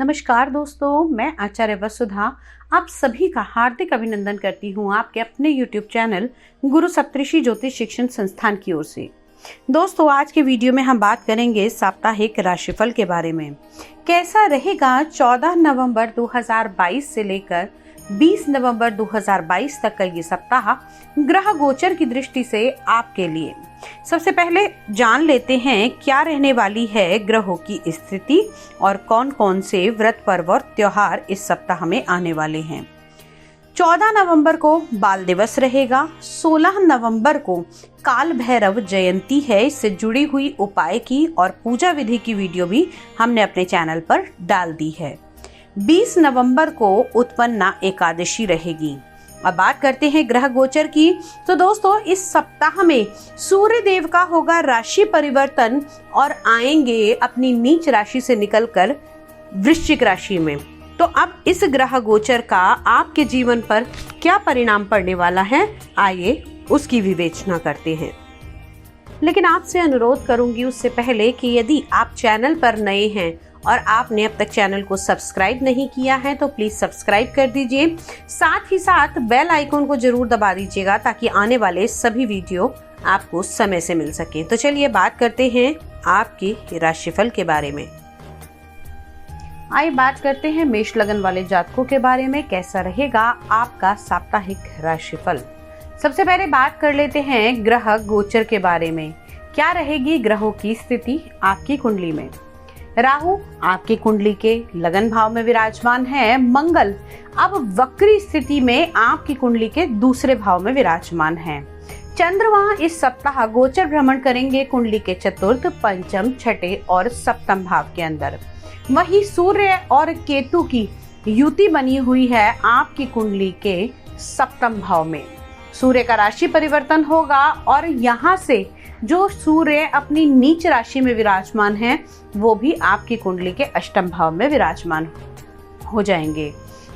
नमस्कार दोस्तों, मैं आचार्य वसुधा आप सभी का हार्दिक अभिनंदन करती हूँ आपके अपने YouTube चैनल गुरु सप्तऋषि ज्योतिष शिक्षण संस्थान की ओर से। दोस्तों, आज के वीडियो में हम बात करेंगे साप्ताहिक राशिफल के बारे में। कैसा रहेगा 14 नवंबर 2022 से लेकर 20 नवंबर 2022 तक का ये सप्ताह ग्रह गोचर की दृष्टि से आपके लिए। सबसे पहले जान लेते हैं क्या रहने वाली है ग्रहों की स्थिति और कौन कौन से व्रत पर्व और त्योहार इस सप्ताह में आने वाले हैं। 14 नवंबर को बाल दिवस रहेगा। 16 नवंबर को काल भैरव जयंती है। इससे जुड़ी हुई उपाय की और पूजा विधि की वीडियो भी हमने अपने चैनल पर डाल दी है। 20 नवंबर को उत्पन्ना एकादशी रहेगी। अब बात करते हैं ग्रह गोचर की। तो दोस्तों, इस सप्ताह में सूर्य देव का होगा राशि परिवर्तन और आएंगे अपनी नीच राशि से निकलकर वृश्चिक राशि में। तो अब इस ग्रह गोचर का आपके जीवन पर क्या परिणाम पड़ने वाला है, आइए उसकी विवेचना करते हैं। लेकिन आपसे अनुरोध करूंगी उससे पहले कि यदि आप चैनल पर नए हैं और आपने अब तक चैनल को सब्सक्राइब नहीं किया है तो प्लीज सब्सक्राइब कर दीजिए। साथ ही साथ बेल आइकन को जरूर दबा दीजिएगा ताकि आने वाले सभी वीडियो आपको समय से मिल सके। तो चलिए बात करते हैं आपकी राशिफल के बारे में। आइए बात करते हैं मेष लगन वाले जातकों के बारे में। कैसा रहेगा आपका साप्ताहिक राशिफल। सबसे पहले बात कर लेते हैं ग्रह गोचर के बारे में। क्या रहेगी ग्रहों की स्थिति आपकी कुंडली में। राहु आपकी कुंडली के लगन भाव में विराजमान है। मंगल अब वक्री स्थिति में आपकी कुंडली के दूसरे भाव में विराजमान है। चंद्रमा इस सप्ताह गोचर भ्रमण करेंगे कुंडली के चतुर्थ, पंचम, छठे और सप्तम भाव के अंदर। वहीं सूर्य और केतु की युति बनी हुई है आपकी कुंडली के सप्तम भाव में। सूर्य का राशि परिवर्तन होगा और यहाँ से जो सूर्य अपनी नीच राशि में विराजमान है वो भी आपकी कुंडली के अष्टम भाव में विराजमान हो जाएंगे।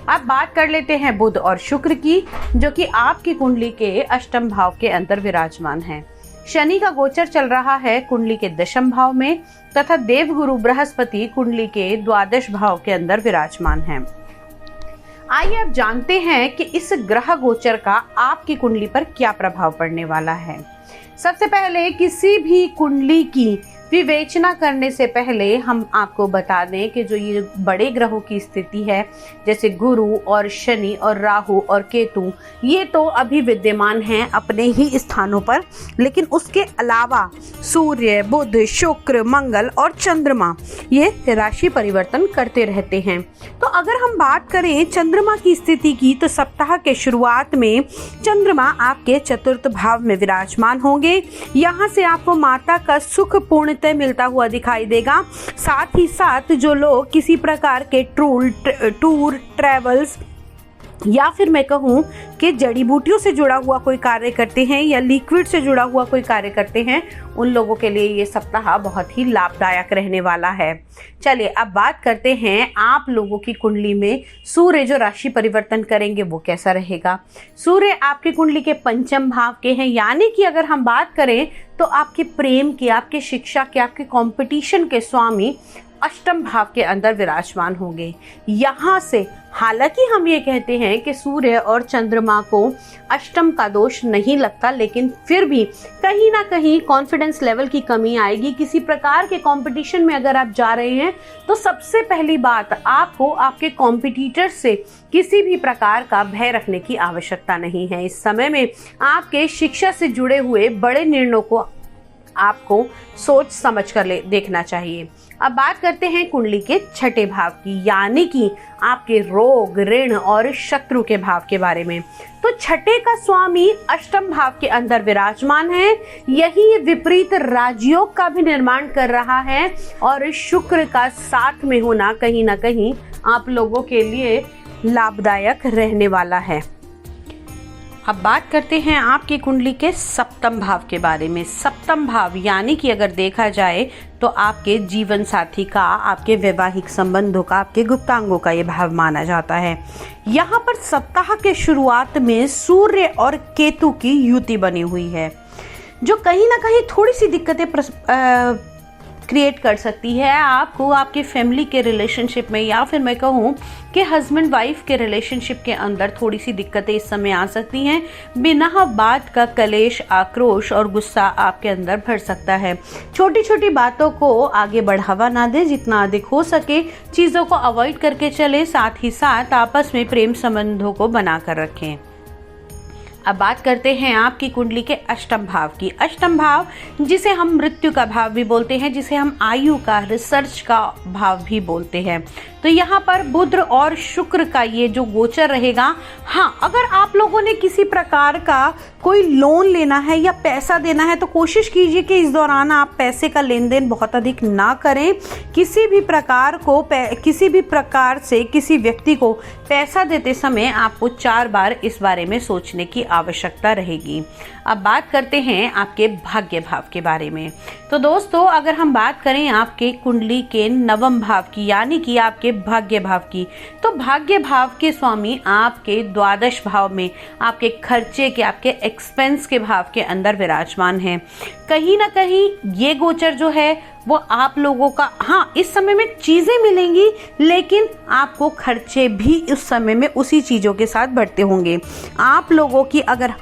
अब बात कर लेते हैं बुध और शुक्र की, जो कि आपकी कुंडली के अष्टम भाव के अंदर विराजमान है। शनि का गोचर चल रहा है कुंडली के दशम भाव में तथा देवगुरु बृहस्पति कुंडली के द्वादश भाव के अंदर विराजमान है। आइए अब जानते हैं कि इस ग्रह गोचर का आपकी कुंडली पर क्या प्रभाव पड़ने वाला है। सबसे पहले किसी भी कुंडली की विवेचना करने से पहले हम आपको बता दें कि जो ये बड़े ग्रहों की स्थिति है जैसे गुरु और शनि और राहु और केतु, ये तो अभी विद्यमान हैं अपने ही स्थानों पर, लेकिन उसके अलावा सूर्य, बुध, शुक्र, मंगल और चंद्रमा ये राशि परिवर्तन करते रहते हैं। तो अगर हम बात करें चंद्रमा की स्थिति की तो सप्ताह के शुरुआत में चंद्रमा आपके चतुर्थ भाव में विराजमान होंगे। यहाँ से आपको माता का सुख पूर्ण मिलता हुआ दिखाई देगा। साथ ही साथ जो लोग किसी प्रकार के टूर ट्रेवल्स या फिर मैं कहूँ कि जड़ी बूटियों से जुड़ा हुआ कोई कार्य करते हैं या लिक्विड से जुड़ा हुआ कोई कार्य करते हैं, उन लोगों के लिए ये सप्ताह बहुत ही लाभदायक रहने वाला है। चलिए अब बात करते हैं आप लोगों की कुंडली में सूर्य जो राशि परिवर्तन करेंगे वो कैसा रहेगा। सूर्य आपकी कुंडली के पंचम भाव के हैं, यानी कि अगर हम बात करें तो आपके प्रेम के, आपके शिक्षा के, आपके कंपटीशन के स्वामी अष्टम भाव के अंदर विराजमान होंगे। यहाँ से हालांकि हम ये कहते हैं कि सूर्य और चंद्रमा को अष्टम का दोष नहीं लगता, लेकिन फिर भी कहीं ना कहीं कॉन्फिडेंस लेवल की कमी आएगी। किसी प्रकार के कंपटीशन में अगर आप जा रहे हैं तो सबसे पहली बात आपको आपके कॉम्पिटिटर से किसी भी प्रकार का भय रखने की आवश्यकता नहीं है। इस समय में आपके शिक्षा से जुड़े हुए बड़े निर्णयों को आपको सोच समझ कर देखना चाहिए। अब बात करते हैं कुंडली के छठे भाव की, यानी कि आपके रोग, ऋण और शत्रु के भाव के बारे में। तो छठे का स्वामी अष्टम भाव के अंदर विराजमान है। यही विपरीत राजयोग का भी निर्माण कर रहा है और शुक्र का साथ में होना कहीं ना कहीं आप लोगों के लिए लाभदायक रहने वाला है। अब बात करते हैं आपकी कुंडली के सप्तम भाव के बारे में। सप्तम भाव यानी कि अगर देखा जाए तो आपके जीवन साथी का, आपके वैवाहिक संबंधों का, आपके गुप्तांगों का ये भाव माना जाता है। यहाँ पर सप्ताह के शुरुआत में सूर्य और केतु की युति बनी हुई है, जो कहीं ना कहीं थोड़ी सी दिक्कतें क्रिएट कर सकती है। आपको आपके फैमिली के रिलेशनशिप में या फिर मैं कहूँ कि हस्बैंड वाइफ के रिलेशनशिप के अंदर थोड़ी सी दिक्कतें इस समय आ सकती हैं। बिना बात का कलेश, आक्रोश और गुस्सा आपके अंदर भर सकता है। छोटी छोटी बातों को आगे बढ़ावा ना दें, जितना अधिक हो सके चीज़ों को अवॉइड करके चले, साथ ही साथ आपस में प्रेम संबंधों को बनाकर रखें। अब बात करते हैं आपकी कुंडली के अष्टम भाव की। अष्टम भाव जिसे हम मृत्यु का भाव भी बोलते हैं, जिसे हम आयु का, रिसर्च का भाव भी बोलते हैं। तो यहाँ पर बुध और शुक्र का ये जो गोचर रहेगा, हाँ, अगर आप लोगों ने किसी प्रकार का कोई लोन लेना है या पैसा देना है तो कोशिश कीजिए कि इस दौरान आप पैसे का लेन देन बहुत अधिक ना करें। किसी भी प्रकार से किसी व्यक्ति को पैसा देते समय आपको 4 बार इस बारे में सोचने की आवश्यकता रहेगी। अब बात करते हैं आपके भाग्य भाव के बारे में। तो दोस्तों, अगर हम बात करें आपके कुंडली के नवम भाव की, यानी कि आपके भाग्य भाव की, तो भाग्य भाव के स्वामी आपके द्वादश भाव में आपके खर्चे के, आपके एक्सपेंस के भाव के अंदर विराजमान हैं। कहीं ना कहीं ये गोचर जो है वो आप लोगों का, हाँ, इस समय में चीजें मिलेंगी लेकिन आपको खर्चे भी उस समय में उसी चीजों के साथ बढ़ते होंगे। आप लोगों की, अगर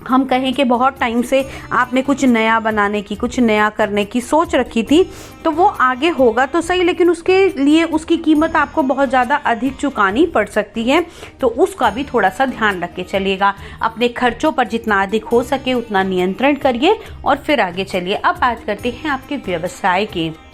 हम कहें कि बहुत टाइम से आपने कुछ नया बनाने की, कुछ नया करने की सोच रखी थी, तो वो आगे होगा तो सही, लेकिन उसके लिए उसकी कीमत आपको बहुत ज़्यादा अधिक चुकानी पड़ सकती है। तो उसका भी थोड़ा सा ध्यान रख के चलिएगा। अपने खर्चों पर जितना अधिक हो सके उतना नियंत्रण करिए और फिर आगे चलिए। अब बात करते हैं आपके व्यवसाय के,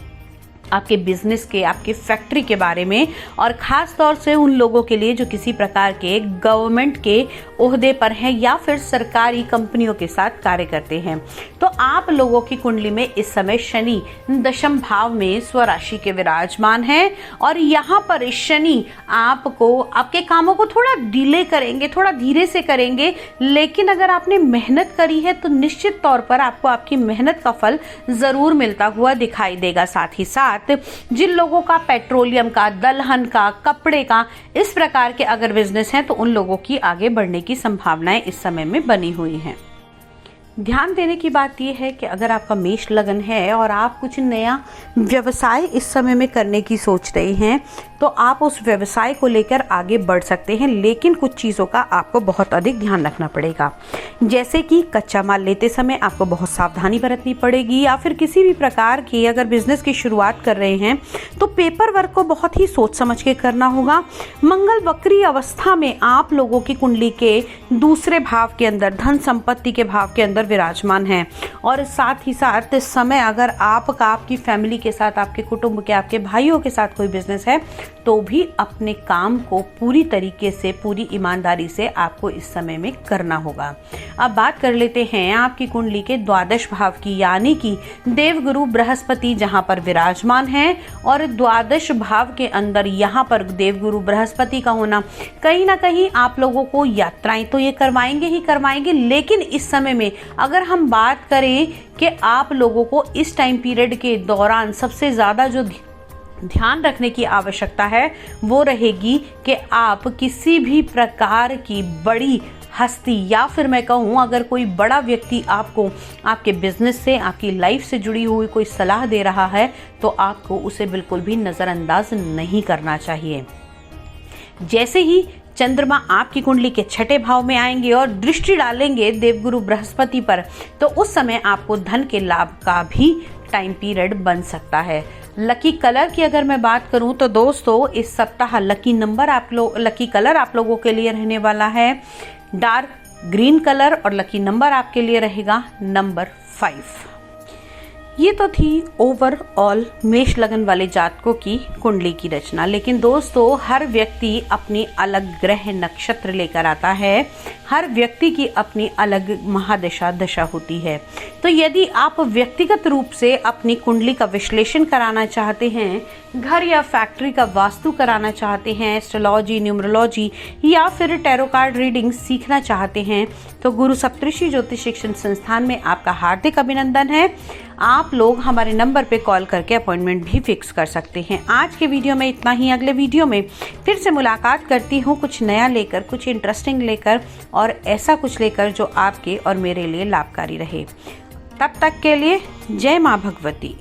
आपके बिजनेस के, आपके फैक्ट्री के बारे में, और ख़ास तौर से उन लोगों के लिए जो किसी प्रकार के गवर्नमेंट के ओहदे पर हैं या फिर सरकारी कंपनियों के साथ कार्य करते हैं। तो आप लोगों की कुंडली में इस समय शनि दशम भाव में स्वराशि के विराजमान है और यहाँ पर शनि आपको, आपके कामों को थोड़ा डिले करेंगे, थोड़ा धीरे से करेंगे, लेकिन अगर आपने मेहनत करी है तो निश्चित तौर पर आपको आपकी मेहनत का फल ज़रूर मिलता हुआ दिखाई देगा। साथ ही साथ जिन लोगों का पेट्रोलियम का, दलहन का, कपड़े का, इस प्रकार के अगर बिजनेस हैं तो उन लोगों की आगे बढ़ने की संभावनाएं इस समय में बनी हुई हैं। ध्यान देने की बात यह है कि अगर आपका मेष लगन है और आप कुछ नया व्यवसाय इस समय में करने की सोच रहे हैं तो आप उस व्यवसाय को लेकर आगे बढ़ सकते हैं, लेकिन कुछ चीज़ों का आपको बहुत अधिक ध्यान रखना पड़ेगा। जैसे कि कच्चा माल लेते समय आपको बहुत सावधानी बरतनी पड़ेगी, या फिर किसी भी प्रकार की अगर बिजनेस की शुरुआत कर रहे हैं तो पेपर वर्क को बहुत ही सोच समझ के करना होगा। मंगल वक्री अवस्था में आप लोगों की कुंडली के दूसरे भाव के अंदर, धन संपत्ति के भाव के अंदर विराजमान है, और साथ ही साथ इस समय अगर आपका, आपकी फैमिली के साथ, आपके कुटुंब के, आपके भाइयों के साथ कोई बिजनेस है तो भी अपने काम को पूरी तरीके से, पूरी ईमानदारी से आपको इस समय में करना होगा। अब बात कर लेते हैं आपकी कुंडली के द्वादश भाव की, यानी कि देवगुरु बृहस्पति जहां पर विराजमान है, और द्वादश भाव के अंदर यहाँ पर देवगुरु बृहस्पति का होना कहीं ना कहीं आप लोगों को यात्राएं तो ये करवाएंगे ही करवाएंगे, लेकिन इस समय में अगर हम बात करें कि आप लोगों को इस टाइम पीरियड के दौरान सबसे ज़्यादा जो ध्यान रखने की आवश्यकता है वो रहेगी कि आप किसी भी प्रकार की बड़ी हस्ती, या फिर मैं कहूँ अगर कोई बड़ा व्यक्ति आपको आपके बिजनेस से, आपकी लाइफ से जुड़ी हुई कोई सलाह दे रहा है तो आपको उसे बिल्कुल भी नज़रअंदाज नहीं करना चाहिए। जैसे ही चंद्रमा आपकी कुंडली के छठे भाव में आएंगे और दृष्टि डालेंगे देवगुरु बृहस्पति पर, तो उस समय आपको धन के लाभ का भी टाइम पीरियड बन सकता है। लकी कलर की अगर मैं बात करूं तो दोस्तों इस सप्ताह लकी कलर आप लोगों के लिए रहने वाला है डार्क ग्रीन कलर, और लकी नंबर आपके लिए रहेगा नंबर 5। ये तो थी ओवरऑल मेष लगन वाले जातकों की कुंडली की रचना, लेकिन दोस्तों हर व्यक्ति अपनी अलग ग्रह नक्षत्र लेकर आता है, हर व्यक्ति की अपनी अलग महादशा दशा होती है। तो यदि आप व्यक्तिगत रूप से अपनी कुंडली का विश्लेषण कराना चाहते हैं, घर या फैक्ट्री का वास्तु कराना चाहते हैं, एस्ट्रोलॉजी, न्यूमरोलॉजी या फिर टैरो कार्ड रीडिंग सीखना चाहते हैं, तो गुरु सप्तऋषि ज्योतिष शिक्षण संस्थान में आपका हार्दिक अभिनंदन है। आप लोग हमारे नंबर पे कॉल करके अपॉइंटमेंट भी फिक्स कर सकते हैं। आज के वीडियो में इतना ही। अगले वीडियो में फिर से मुलाकात करती हूँ, कुछ नया लेकर, कुछ इंटरेस्टिंग लेकर और ऐसा कुछ लेकर जो आपके और मेरे लिए लाभकारी रहे। तब तक के लिए जय माँ भगवती।